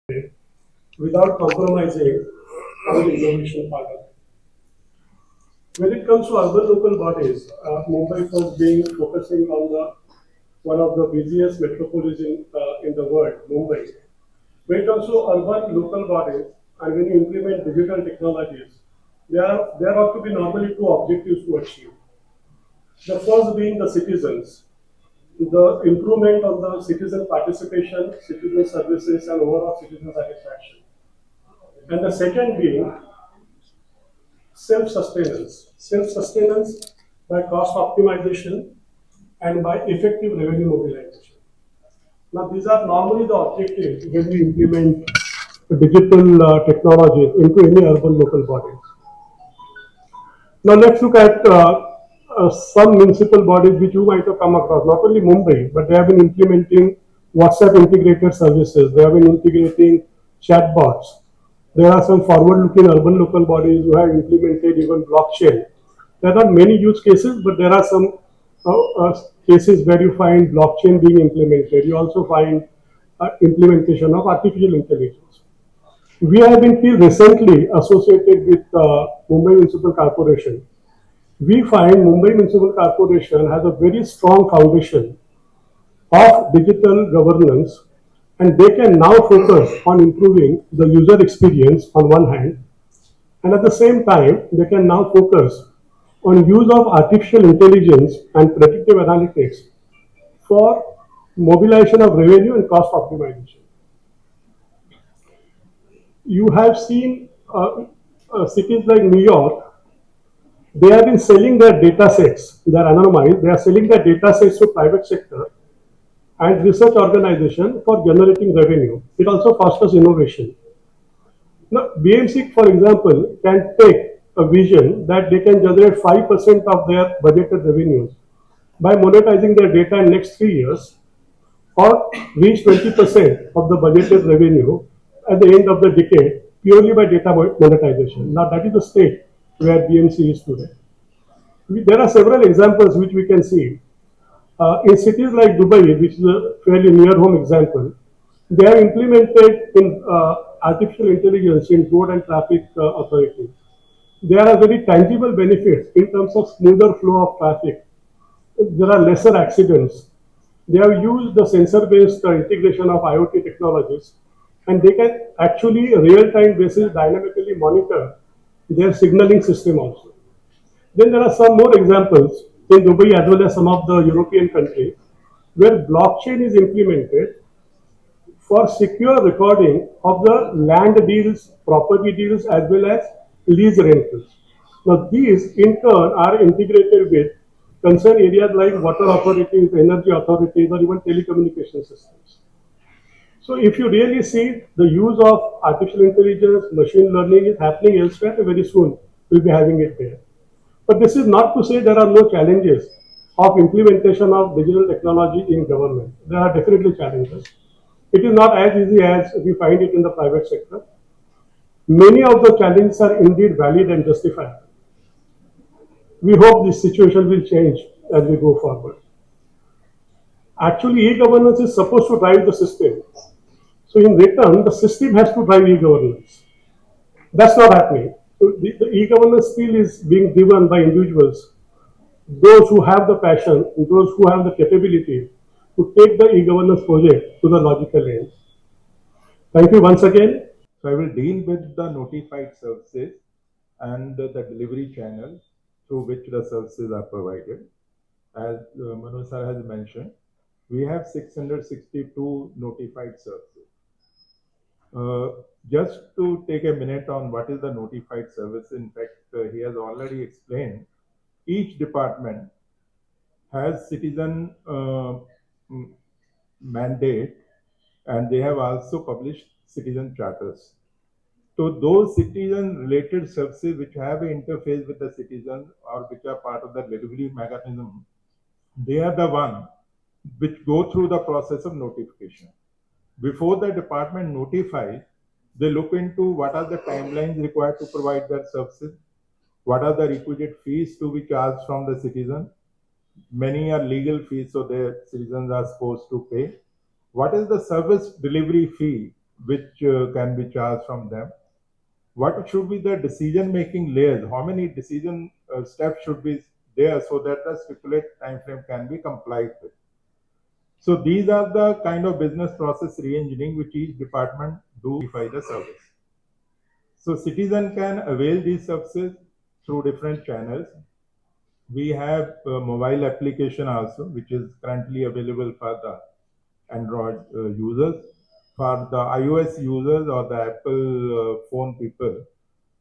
without compromising on the innovation part of it. When it comes to urban local bodies, Mumbai first being focusing on the one of the busiest metropolis in the world, Mumbai. When it comes to urban local bodies and when you implement digital technologies, there ought to be normally two objectives to achieve. The first being the citizens, the improvement of the citizen participation, citizen services, and overall citizen satisfaction. And the second being self-sustenance. Self-sustenance by cost optimization and by effective revenue mobilization. Now, these are normally the objectives when we implement digital technologies into any urban local bodies. Now, let's look at some municipal bodies which you might have come across, not only Mumbai, but they have been implementing WhatsApp integrated services, they have been integrating chatbots. There are some forward-looking urban local bodies who have implemented even blockchain. There are not many use cases, but there are some cases where you find blockchain being implemented. You also find implementation of artificial intelligence. We have been till recently associated with Mumbai Municipal Corporation. We find Mumbai Municipal Corporation has a very strong foundation of digital governance, and they can now focus on improving the user experience on one hand, and at the same time they can now focus on use of artificial intelligence and predictive analytics for mobilization of revenue and cost optimization. You have seen cities like New York, they have been selling their data sets, they are anonymized, they are selling their data sets to private sector and research organization for generating revenue. It also fosters innovation. Now, BMC, for example, can take a vision that they can generate 5% of their budgeted revenues by monetizing their data in next 3 years, or reach 20% of the budgeted revenue at the end of the decade purely by data monetization. Now, that is the state where BMC is today. There are several examples which we can see. In cities like Dubai, which is a fairly near home example, they have implemented in artificial intelligence in road and traffic authorities. There are very tangible benefits in terms of smoother flow of traffic. There are lesser accidents. They have used the sensor-based integration of IoT technologies, and they can actually real-time basis dynamically monitor their signaling system also. Then there are some more examples in Dubai as well as some of the European countries where blockchain is implemented for secure recording of the land deals, property deals, as well as lease rentals. Now, these in turn are integrated with concerned areas like water authorities, energy authorities, or even telecommunication systems. So, if you really see the use of artificial intelligence, machine learning is happening elsewhere, very soon we'll be having it there. But this is not to say there are no challenges of implementation of digital technology in government. There are definitely challenges. It is not as easy as we find it in the private sector. Many of the challenges are indeed valid and justified. We hope this situation will change as we go forward. Actually, e-governance is supposed to drive the system. So in return, the system has to drive e-governance. That's not happening. So the e-governance still is being driven by individuals, those who have the passion, those who have the capability to take the e-governance project to the logical end. Thank you once again. So I will deal with the notified services and the delivery channel through which the services are provided. As Manu sir has mentioned, we have 662 notified services. Just to take a minute on what is the notified service, in fact, he has already explained. Each department has citizen mandate, and they have also published citizen charters. So those citizen-related services which have an interface with the citizen or which are part of the delivery mechanism, they are the one which go through the process of notification. Before the department notifies, they look into what are the timelines required to provide their services, what are the requisite fees to be charged from the citizen. Many are legal fees, so the citizens are supposed to pay. What is the service delivery fee which can be charged from them. What should be the decision-making layers? How many decision steps should be there so that the stipulated time frame can be complied with? So these are the kind of business process re-engineering which each department do to verify the service. So citizen can avail these services through different channels. We have a mobile application also, which is currently available for the Android users. For the iOS users or the Apple phone people,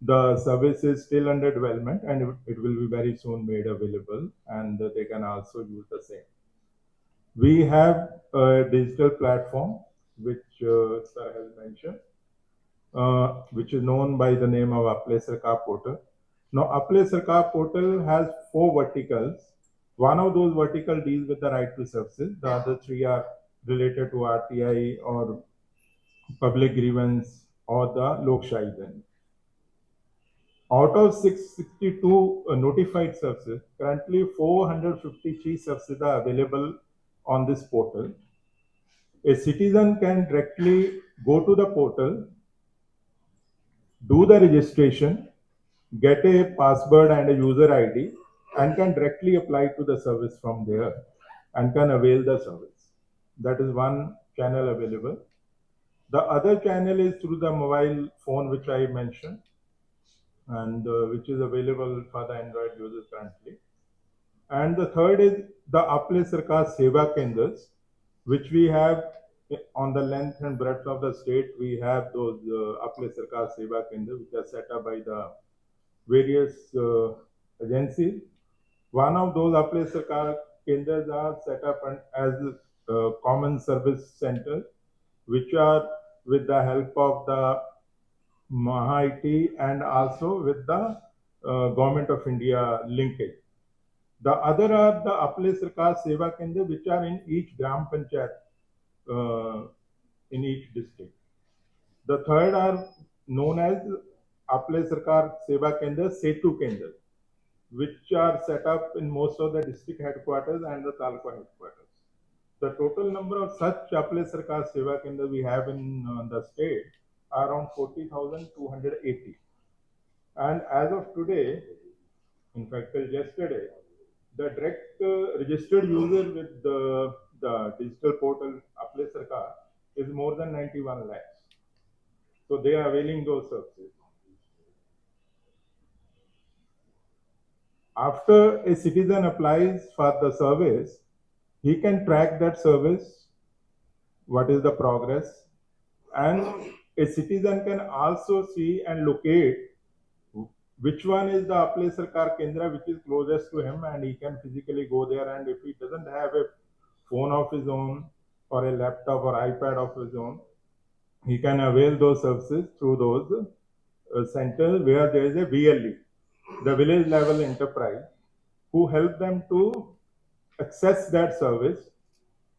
the service is still under development and it will be very soon made available, and they can also use the same. We have a digital platform which Sir has mentioned, which is known by the name of Apple Sarkar portal. Now, Apple Sarkar portal has 4 verticals. One of those verticals deals with the right to services. The other 3 are related to RTI or public grievance or the lokseva. Out of 662 notified services, currently 453 services are available on this portal. A citizen can directly go to the portal, do the registration, get a password and a user ID, and can directly apply to the service from there and can avail the service. That is one channel available. The other channel is through the mobile phone, which I mentioned, and which is available for the Android users currently. And the third is the Apple Sarkar Seva Kendras, which we have on the length and breadth of the state. We have those Apple Sarkar Seva Kendras, which are set up by the various agencies. One of those Apple Sarkar Kendras are set up as common service centers, which are with the help of the MahaIT and also with the Government of India linkage. The other are the Apple Sarkar Seva Kendra, which are in each Gram Panchayat in each district. The third are known as Apple Sarkar Seva Kendra, Setu Kendra, which are set up in most of the district headquarters and the taluka headquarters. The total number of such Apple Sarkar Seva Kendra we have in the state are around 40,280. And as of today, in fact, till yesterday, the direct registered user with the digital portal Apple Sarkar is more than 91 lakhs. So they are availing those services. After a citizen applies for the service, he can track that service, what is the progress, and a citizen can also see and locate which one is the Apple Sarkar Kendra which is closest to him, and he can physically go there. And if he doesn't have a phone of his own or a laptop or iPad of his own, he can avail those services through those centers where there is a VLE, the village level enterprise, who help them to access that service,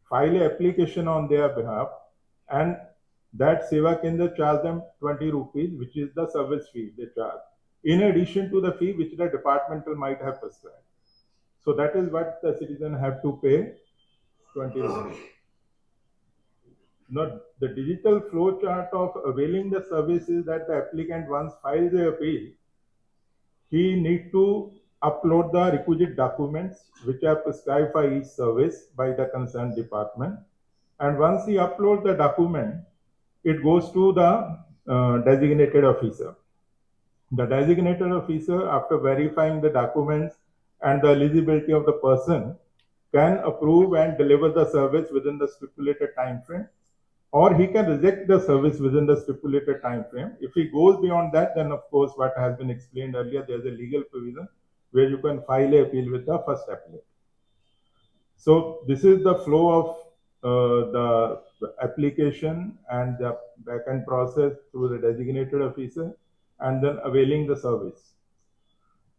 file an application on their behalf, and that Seva Kendra charge them 20 rupees, which is the service fee they charge, in addition to the fee which the departmental might have prescribed. So that is what the citizen have to pay, 20 rupees. Now, the digital flow chart of availing the service is that the applicant once files the appeal, he need to upload the requisite documents which are prescribed for each service by the concerned department. And once he uploads the document, it goes to the designated officer. The designated officer, after verifying the documents and the eligibility of the person, can approve and deliver the service within the stipulated time frame, or he can reject the service within the stipulated time frame. If he goes beyond that, then of course what has been explained earlier, there's a legal provision where you can file an appeal with the first applicant. So this is the flow of the application and the back-end process through the designated officer, and then availing the service.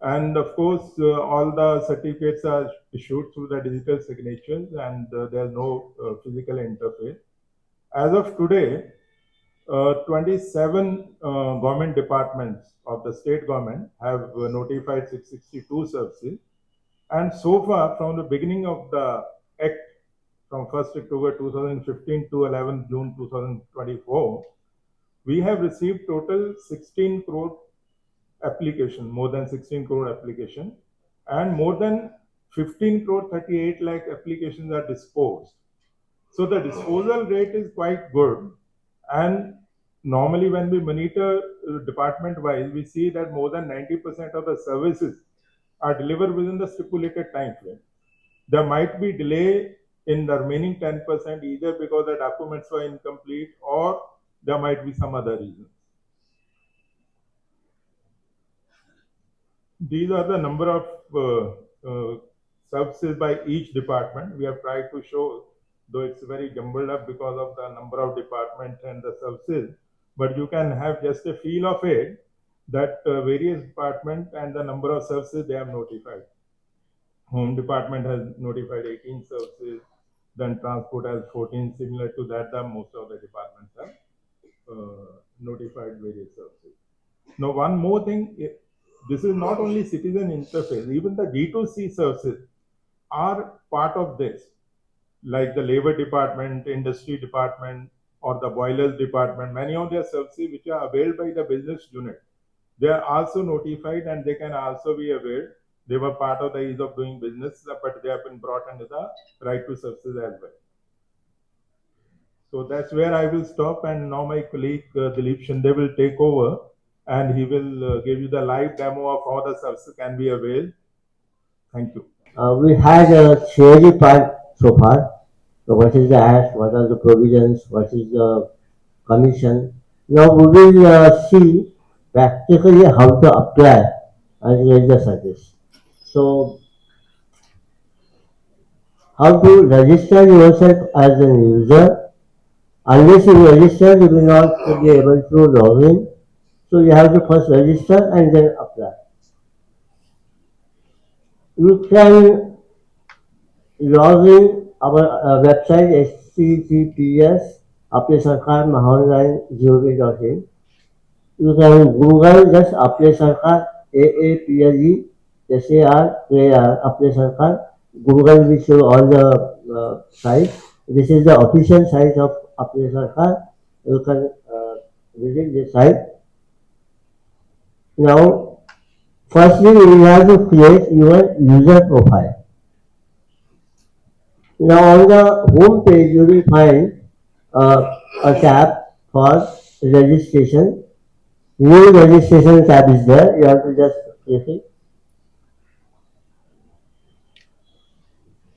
And of course, all the certificates are issued through the digital signatures, and there's no physical interface. As of today, 27 government departments of the state government have notified 662 services. And so far, from the beginning of the Act, from 1st October 2015 to 11 June 2024, We have received total 16 crore application, more than 16 crore application, and more than 15 crore 38 lakh applications are disposed. So the disposal rate is quite good. And normally when we monitor department wise, we see that more than 90% of the services are delivered within the stipulated time frame. There might be delay in the remaining 10% either because the documents were incomplete or there might be some other reasons. These are the number of services by each department. We have tried to show, though it's very jumbled up because of the number of departments and the services, but you can have just a feel of it that various departments and the number of services they have notified. Home department has notified 18 services, then transport has 14. Similar to that, most of the departments have notified various services. Now, one more thing, this is not only citizen interface, even the D2C services are part of this, like the labor department, industry department, or the boilers department. Many of their services which are availed by the business unit, they are also notified and they can also be availed. They were part of the ease of doing business, but they have been brought under the right to services as well. So that's where I will stop, and now my colleague Dilip Shinde will take over, and he will give you the live demo of how the services can be availed. Thank you. We had a theory part so far. So what is the act, what are the provisions, what is the commission. Now we will see practically how to apply and get the service. So how to register yourself as an user. Unless you register, you will not be able to log in. So you have to first register and then apply. You can log in our website https अपने सरकार mahaonline.gov.in. You can Google just अपने सरकार AAPLE SAR अपने सरकार. Google will show all the sites. This is the official site of अपने सरकार. You can visit this site. Now, firstly, you have to create your user profile. Now on the home page you will find a tab for registration. New registration tab is there. You have to just click it.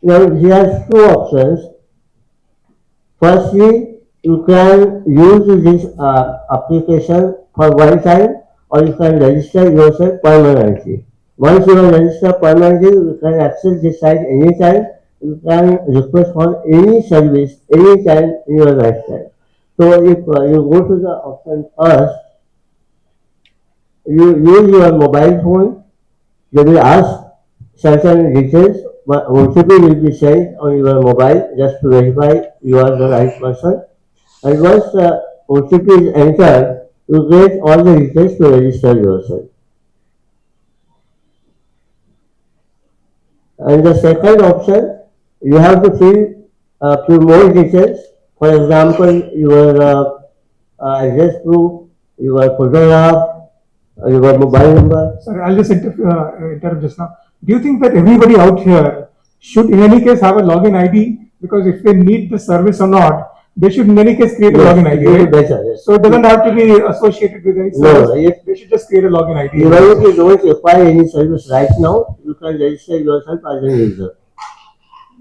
Now here are two options. Firstly, you can use this application for one time, or you can register yourself permanently. Once you are registered permanently, you can access this site anytime. You can request for any service anytime in your lifetime. So if you go to the option first, you use your mobile phone, you will ask certain details, but OTP will be sent on your mobile just to verify you are the right person. And once the OTP is entered, you get all the details to register yourself. And the second option, you have to fill a few more details. For example, your address proof, your photograph, your mobile number. Sorry, I'll just interrupt just now. Do you think that everybody out here should in any case have a login ID? Because if they need the service or not, they should in any case create a login ID, right? Better, yes. So it doesn't have to be associated with any service. No, yes. They should just create a login ID. Even if you don't require any service right now, you can register yourself as a user.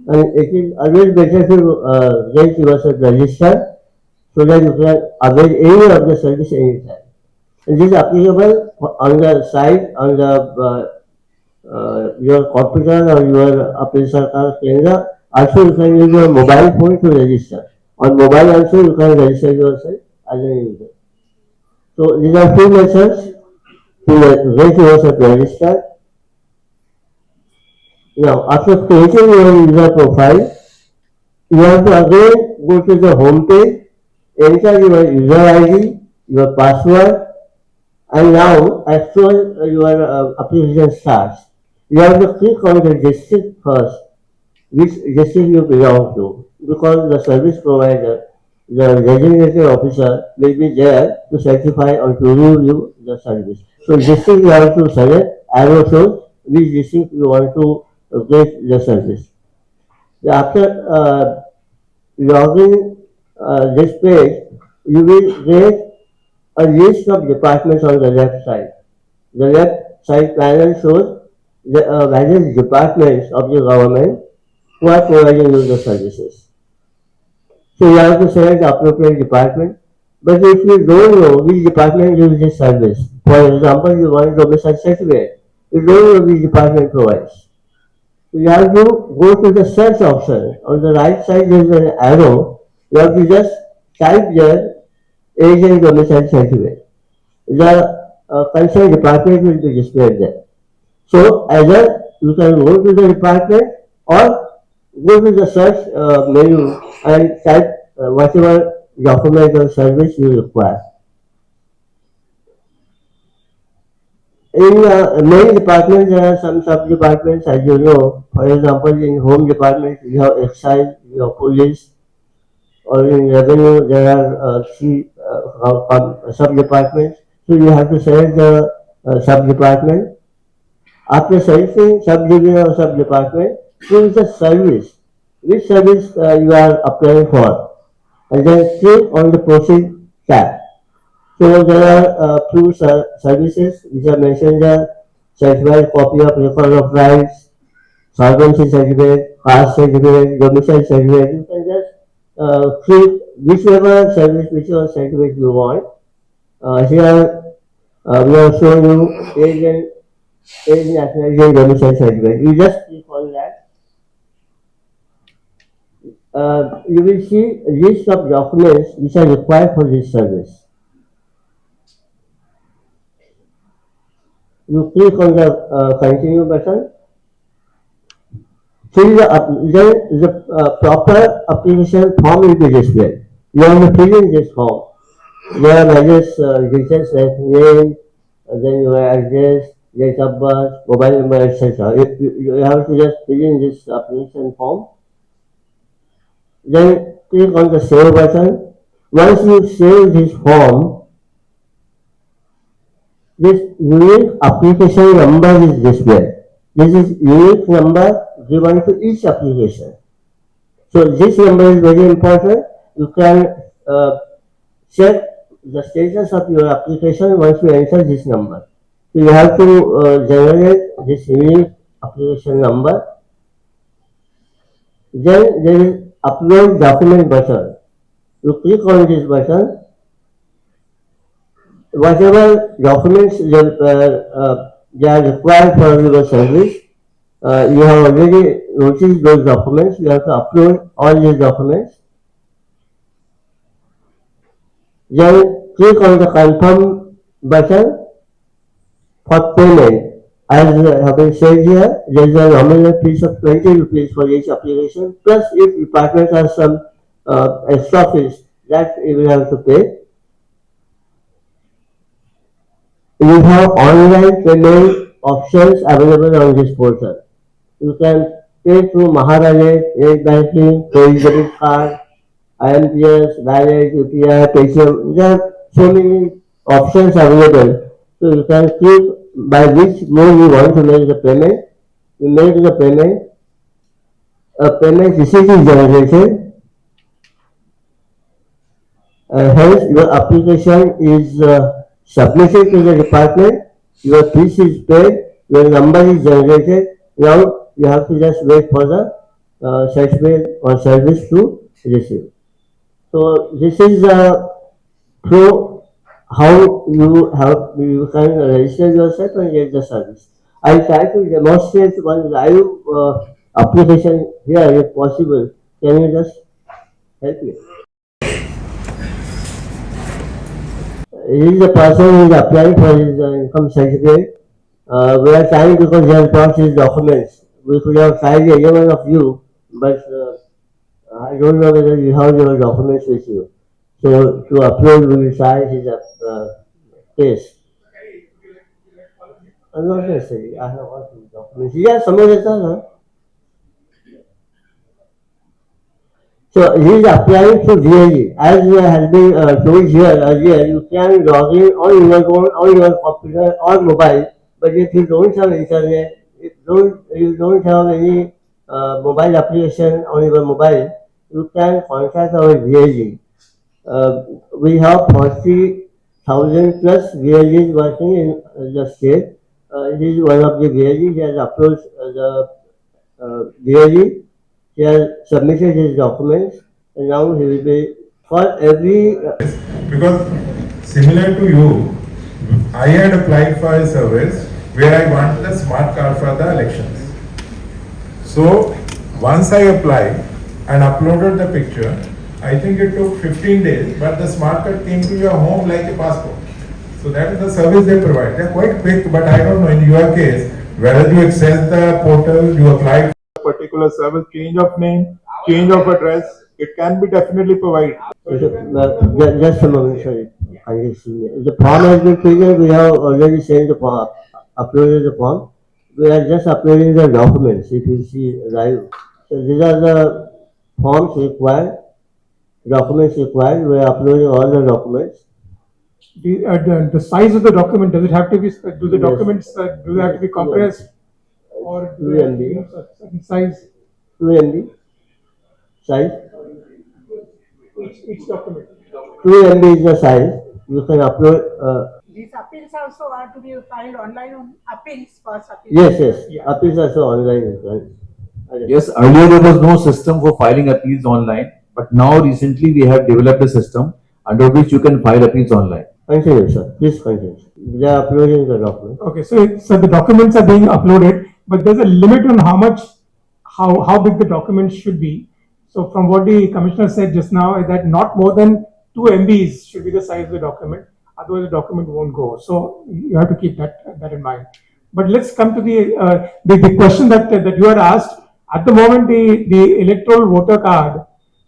And it is always better to get yourself registered so that you can avail any of the service anytime. And this is applicable on the site, on the your computer or your Apple Sarkar Kendra. Also, you can use your mobile phone to register. On mobile also, you can register yourself as a user. So these are two methods to get yourself registered. Now, after creating your user profile, you have to again go to the home page, enter your user ID, your password, and now as soon as your application starts, you have to click on the district first, which district you belong to, because the service provider the designated officer will be there to certify or to review the service. So district you have to select arrow shows which district you want to get the service. After logging this page, you will get a list of departments on the left side. The left side panel shows the various departments of the government who are providing you the services. So you have to select the appropriate department. But if you don't know which department gives this service, for example, you want domicile certificate, you don't know which department provides. So you have to go to the search option. On the right side there is an arrow. You have to just type there age and domicile certificate. The concerned department will be displayed there. So either you can go to the department or go to the search menu and type whatever document or service you require. In many departments, there are some sub-departments, as you know. For example, in home department, you have excise, you have police, or in revenue, there are sub-departments. So you have to select the sub-department. After selecting subdivision or sub-department, choose the service, which service you are applying for, and then click on the Proceed tab. So there are two services which are mentioned there: certified copy of record of rights, solvency certificate, caste certificate, domicile certificate. You can just click whichever service, whichever certificate you want. Here we are showing you age nationality and domicile certificate. You just click on that. You will see a list of documents which are required for this service. You click on the continue button. Fill then the proper application form will be displayed. You have to fill in this form. There are various details like name, then your address, date of birth, mobile number, etc. You have to just fill in this application form. Then click on the save button. Once you save this form, this unique application number is displayed. This is unique number given to each application. So this number is very important. You can check the status of your application once you enter this number. So you have to generate this unique application number. Then there is upload document button. You click on this button. Whatever documents they are required for your service, you have already noticed those documents. You have to upload all these documents. Then click on the confirm button for payment. As have been said here, there is a nominal fees of 20 rupees for each application. Plus, if department has some extra fees, that you will have to pay. You have online payment options available on this portal. You can pay through Maharashtra, net banking, credit debit card, IMPS, wallet, UPI, Paytm. There are so many options available. So you can click by which mode you want to make the payment. You make the payment. A payment receipt is generated. Hence, your application is submitted to the department. Your fees is paid. Your number is generated. Now you have to just wait for the certificate or service to receive. So this is through how you can register yourself and get the service. I try to demonstrate one live application here if possible. Can you just help me? He is the person who is applying for his income certificate. We are trying because he has brought his documents. We could have tried any one of you, but I don't know whether you have your documents with you. So to upload, we will try his case. Not necessary. I have all his documents. Yeah, some of the time, huh? So he is applying to really, as has been told here earlier, you can log in on your phone, on your computer or mobile, but if you don't have internet, you don't have any mobile application on your mobile, you can contact our really. We have 40,000 plus VLEs working in the state. He is one of the VLEs. He has approached the VLE. He has submitted his documents, and now he will be for every. Because similar to you, I had applied for a service where I want the smart card for the elections. So once I applied and uploaded the picture, I think it took 15 days, but the smart card came to your home like a passport. So that is the service they provide. They're quite quick, but I don't know in your case, whether you access the portal, you applied for a particular service, change of name, change of address, it can be definitely provided. Just a moment, sorry. The form has been filled. We have already sent the form, uploaded the form. We are just uploading the documents. If you see live, so these are the forms required, documents required. We are uploading all the documents. The size of the document, does it have to be, do the Yes. documents, do they have to be compressed? Or do they have to be of a certain size? 2 MB size. Each document. 2 MB is the size. You can upload. These appeals also are to be filed online on appeals first. Yes. Appeals also online. Right? Yes, earlier there was no system for filing appeals online, but now recently we have developed a system under which you can file appeals online. Continue, sir. Please continue. They are uploading the document. Okay, so the documents are being uploaded, but there's a limit on how big the documents should be. So from what the commissioner said just now, is that not more than 2 MBs should be the size of the document. Otherwise, the document won't go. So you have to keep that in mind. But let's come to the question that you had asked. At the moment, the electoral voter card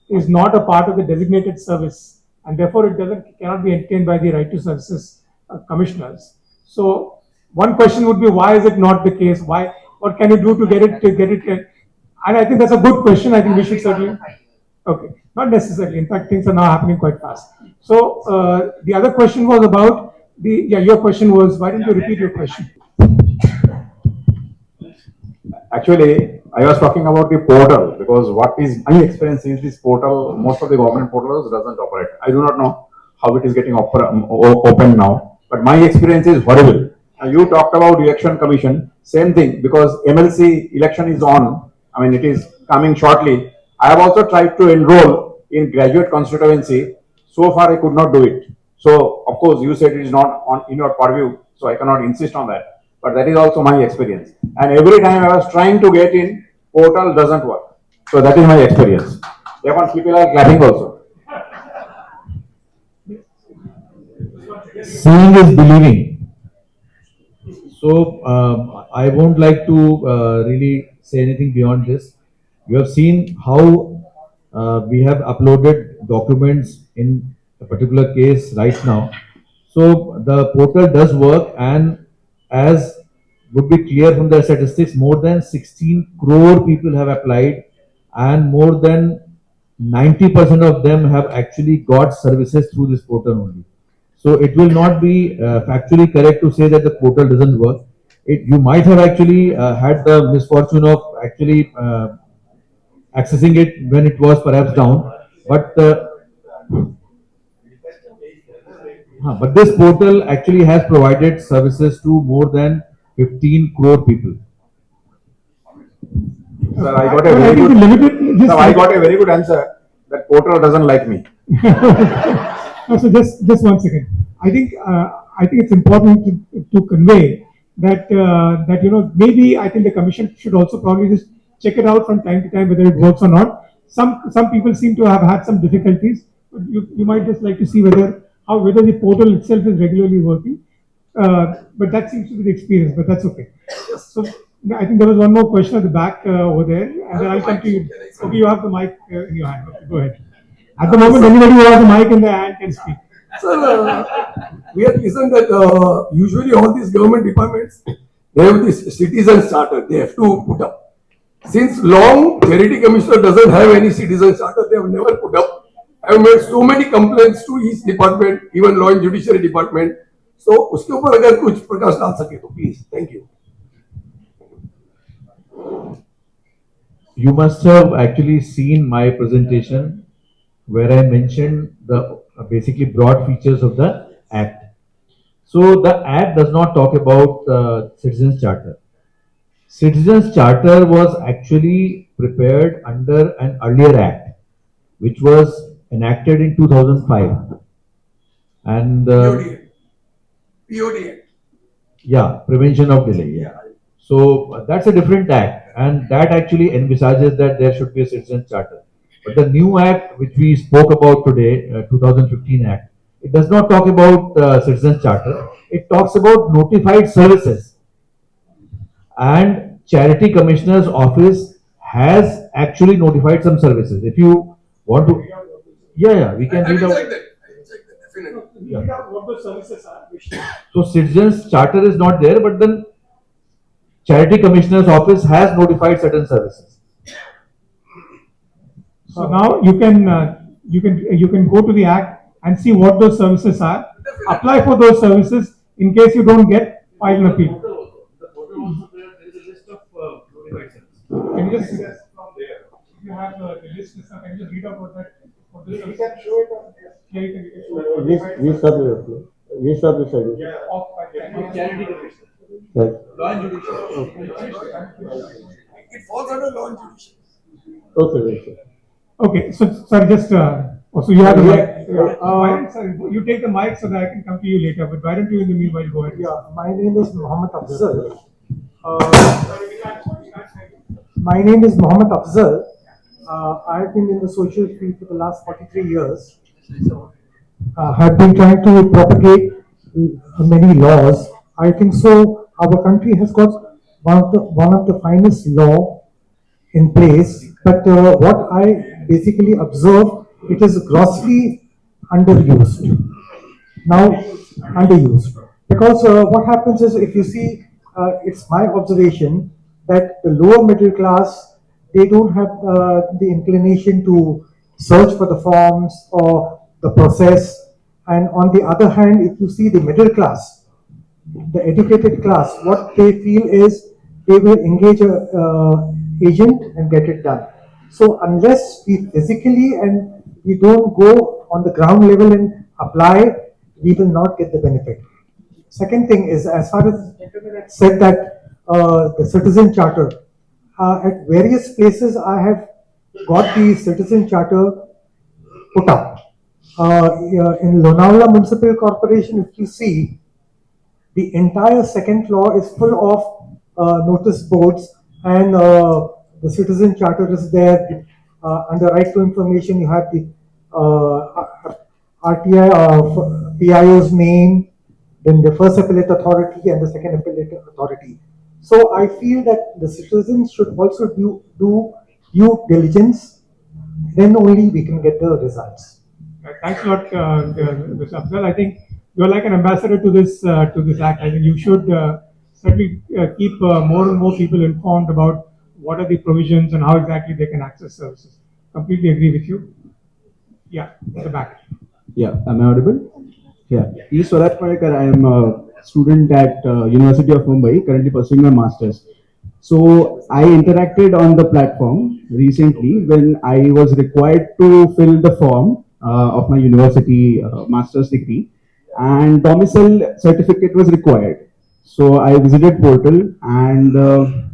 is not a part of the designated service, and therefore it cannot be obtained by the right to services commissioners. So one question would be, why is it not the case? Why? What can you do to get it? And I think that's a good question. I think we should certainly. Okay, not necessarily. In fact, things are now happening quite fast. So the other question was about your question was, why don't you repeat your question? Actually, I was talking about the portal because what is my experience is this portal, most of the government portals doesn't operate. I do not know how it is getting open now, but my experience is horrible. You talked about election commission, same thing because MLC election is on. I mean, it is coming shortly. I have also tried to enroll in graduate constituency. So far, I could not do it. So, of course, you said it is not in your purview, so I cannot insist on that. But that is also my experience. And every time I was trying to get in, portal doesn't work. So that is my experience. Therefore, people are clapping also. Seeing is believing. So I won't like to really say anything beyond this. You have seen how we have uploaded documents in a particular case right now. So the portal does work, and as would be clear from the statistics, more than 16 crore people have applied, and more than 90% of them have actually got services through this portal only. So it will not be factually correct to say that the portal doesn't work. You might have actually had the misfortune of actually accessing it when it was perhaps down, but this portal actually has provided services to more than 15 crore people. Sir, I got a very good. Sir, I got a very good answer. That portal doesn't like me. So just 1 second. I think it's important to convey that maybe I think the commission should also probably just check it out from time to time whether it works or not. Some people seem to have had some difficulties. But you might just like to see whether the portal itself is regularly working. But that seems to be the experience. But that's okay. So I think there was one more question at the back over there, and then I'll come to you. Okay, you have the mic in your hand. Okay, go ahead. At the moment, anybody who has a mic in their hand can speak. Sir, we have listened that usually all these government departments, they have this citizen charter they have to put up. Since long, Charity Commissioner doesn't have any citizen charter. They have never put up. I have made so many complaints to each department, even Law and Judiciary Department. So उसके ऊपर अगर कुछ प्रकाश डाल सके तो please. Thank you. You must have actually seen my presentation where I mentioned the basically broad features of the Act. So the Act does not talk about Citizens Charter. Citizens Charter was actually prepared under an earlier Act, which was enacted in 2005. And POD. yeah, Prevention of Delay. Yeah. So that's a different act, and that actually envisages that there should be a citizen charter. But the new act, which we spoke about today, 2015 Act, it does not talk about citizen charter. It talks about notified services, and Charity Commissioner's Office has actually notified some services. If you want to, yeah, we can I read will out. check that. I will check that definitely. What the services are. So citizens charter is not there, but then Charity Commissioner's Office has notified certain services. So now you can go to the Act and see what those services are, apply for those services. In case you don't get, file an appeal. The portal also there is a list of notified services. Can you just from there? If you have the list, can you just read out what that? What the service? can show it on here. Yeah, you can show it. List of the service. Of Charity Commissioner. Right. Law and Judiciary. It falls under Law and Judiciary. Okay. Okay, so sorry, just so you have the mic. Sorry, you take the mic so that I can come to you later. But why don't you in the meanwhile go ahead? Yeah, my name is Mohammed Afzal. My name is Mohammed Afzal. I have been in the social field for the last 43 years. Have been trying to propagate many laws. I think so. Our country has got one of the finest law in place. But what I basically observe, it is grossly underused. Now, underused. Because what happens is, if you see, it's my observation that the lower middle class, they don't have the inclination to search for the forms or the process. And on the other hand, if you see the middle class, the educated class, what they feel is they will engage a agent and get it done. So unless we physically and we don't go on the ground level and apply, we will not get the benefit. Second thing is, as far as the gentleman had said that the citizen charter, at various places I have got the citizen charter put up. In Lonavala Municipal Corporation, if you see, the entire second floor is full of notice boards, and the citizen charter is there. Under right to information, you have the RTI of PIO's name, then the first appellate authority and the second appellate authority. So I feel that the citizens should also do due diligence. Then only we can get the results. Thanks a lot, Mr. Afzal. I think you're like an ambassador to this act. I think you should certainly keep more and more people informed about what are the provisions and how exactly they can access services. Completely agree with you. Yeah, at the back. Yeah, am I audible? Yeah, E. Swarat Paradkar. I am a student at University of Mumbai, currently pursuing my masters. So I interacted on the platform recently when I was required to fill the form of my university master's degree, and domicile certificate was required. So I visited portal, and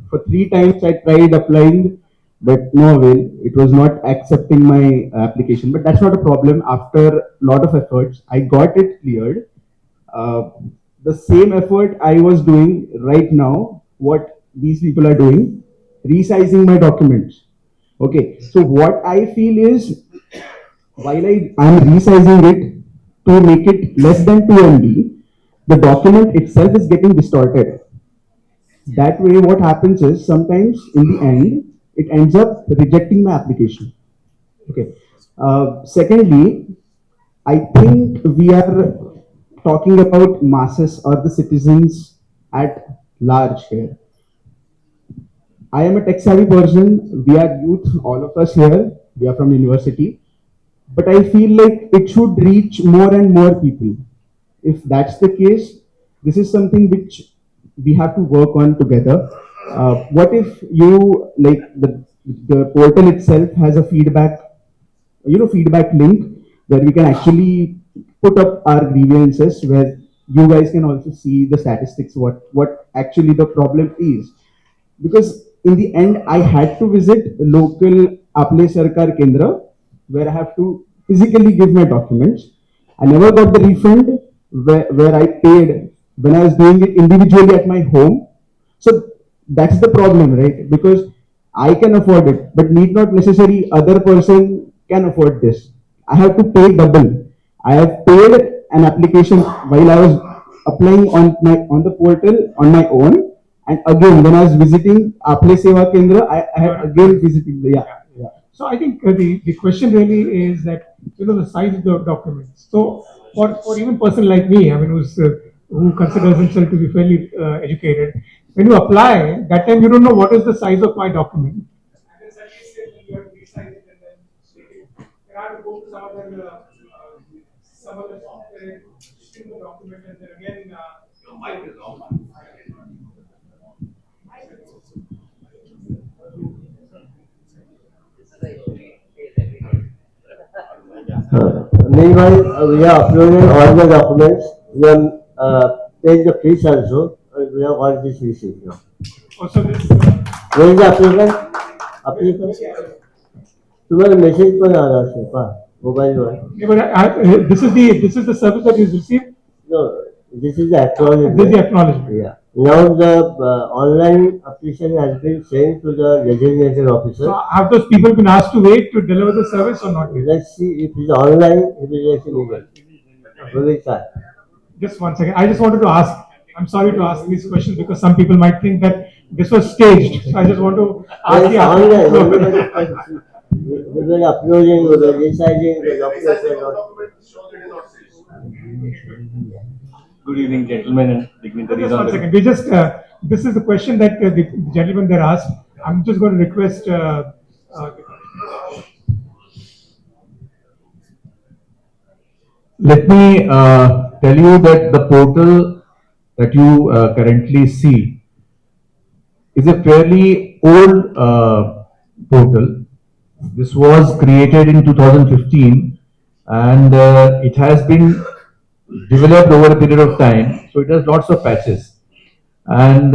for 3 times I tried applying, but no avail. It was not accepting my application, but that's not a problem. After a lot of efforts, I got it cleared. The same effort I was doing right now, what these people are doing, resizing my documents. Okay, so what I feel is, while I'm resizing it to make it less than 2 MB, the document itself is getting distorted. That way, what happens is, sometimes in the end, it ends up rejecting my application. Okay. Secondly, I think we are talking about masses or the citizens at large here. I am a tech savvy person. We are youth, all of us here. We are from university. But I feel like it should reach more and more people. If that's the case, this is something which we have to work on together. What if you like the portal itself has a feedback link where we can actually put up our grievances, where you guys can also see the statistics, what actually the problem is. Because in the end I had to visit local Aple Sarkar Kendra where I have to physically give my documents. I never got the refund where I paid when I was doing it individually at my home. So that's the problem, right? Because I can afford it, but need not necessarily other person can afford this. I have to pay double. I have paid an application while I was applying on the portal on my own, and again when I was visiting MahaSeWA Kendra, I had again visited the yeah. So I think the question really is that, the size of the documents. So for even person like me, I mean, who considers himself to be fairly educated, when you apply, that time you don't know what is the size of my document. And then suddenly say that you have to resize it and then I have to go to some other software, stream the document, and then again. Your mic is on. Meanwhile, we are uploading all the documents. We have paid the fees also. We have all these received now. Also, this. Where is the applicant? Applicant? तुम्हारा message पर आ रहा है पा mobile पर. Yeah, but this is the service that is received. No, this is the acknowledgement. This is the acknowledgement. Yeah. Now the online application has been sent to the designated officer. So have those people been asked to wait to deliver the service or not? Let's see if it's online, if it's illegal. We will try. Just one second. I just wanted to ask. I'm sorry to ask these questions because some people might think that this was staged. So I just want to ask the online. We were uploading, we were resizing the documents. Good evening, gentlemen and dignitaries. Just one second. We just this is the question that the gentleman there asked. I'm just going to request. Let me tell you that the portal that you currently see is a fairly old portal. This was created in 2015 and it has been developed over a period of time. So it has lots of patches. And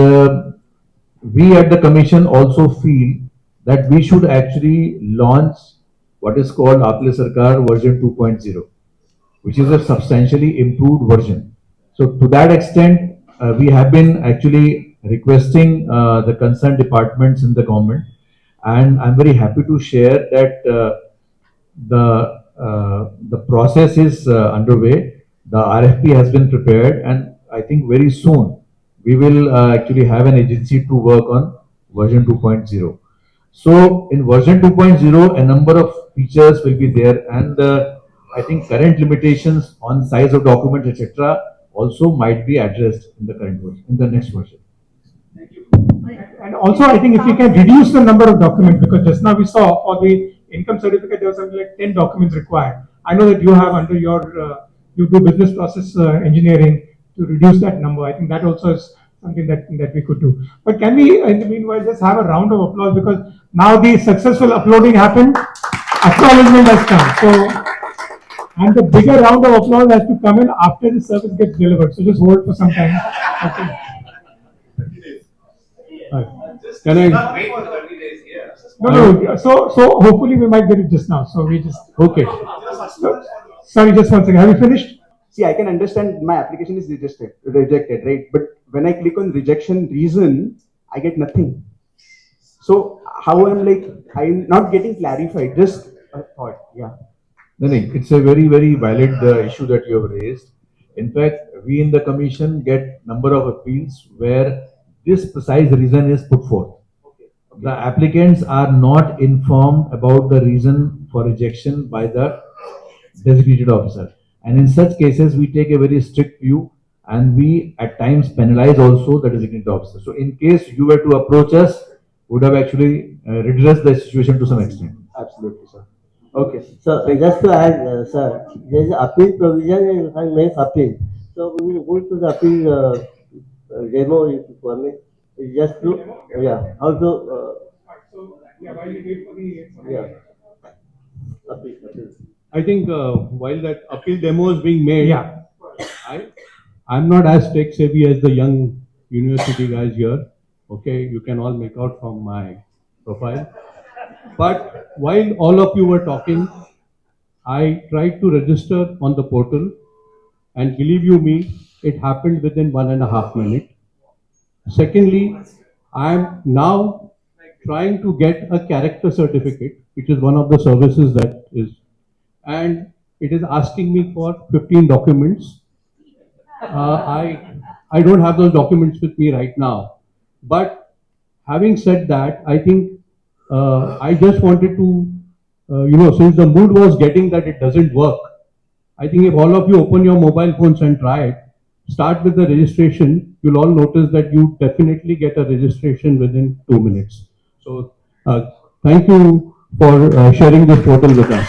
we at the commission also feel that we should actually launch what is called Aple Sarkar version 2.0, which is a substantially improved version. So to that extent, we have been actually requesting the concerned departments in the government, and I'm very happy to share that the process is underway. The RFP has been prepared, and I think very soon we will actually have an agency to work on version 2.0. So in version 2.0, a number of features will be there, and I think current limitations on size of documents, etc., also might be addressed in the current version, in the next version. And also, I think if we can reduce the number of documents, because just now we saw for the income certificate there was something like 10 documents required. I know that you have under your you do business process engineering to reduce that number. I think that also is something that we could do. But can we, in the meanwhile, just have a round of applause, because now the successful uploading happened, acknowledgement has come. So, and the bigger round of applause has to come in after the service gets delivered. So just hold for some time. Okay. Can I wait for 30 days here? No. So hopefully we might get it just now. So we just okay. Sorry, just one second. Have you finished? See, I can understand my application is rejected, right? But when I click on rejection reason, I get nothing. So how I'm not getting clarified. Just a thought, yeah. No, it's a very, very valid issue that you have raised. In fact, we in the commission get number of appeals where this precise reason is put forth. Okay. The applicants are not informed about the reason for rejection by the designated officer. And in such cases, we take a very strict view, and we at times penalize also the designated officer. So in case you were to approach us would have actually redressed the situation to some extent. Absolutely, sir. Okay. So just to add, sir, there is appeal provision and you can make appeal. So we will go to the appeal demo if you permit. It's just to, yeah, how to, While you wait for the. yeah. Appeal, appeal. I think while that appeal demo is being made, Yeah. I'm not as tech savvy as the young university guys here. Okay, you can all make out from my profile. But while all of you were talking, I tried to register on the portal, and believe you me, it happened within 1.5 minutes. Secondly, I'm now trying to get a character certificate, which is one of the services that is, and it is asking me for 15 documents. I don't have those documents with me right now, but having said that, I think I just wanted to, since the mood was getting that it doesn't work, I think if all of you open your mobile phones and try it, start with the registration, you'll all notice that you definitely get a registration within 2 minutes. So thank you for sharing this portal with us.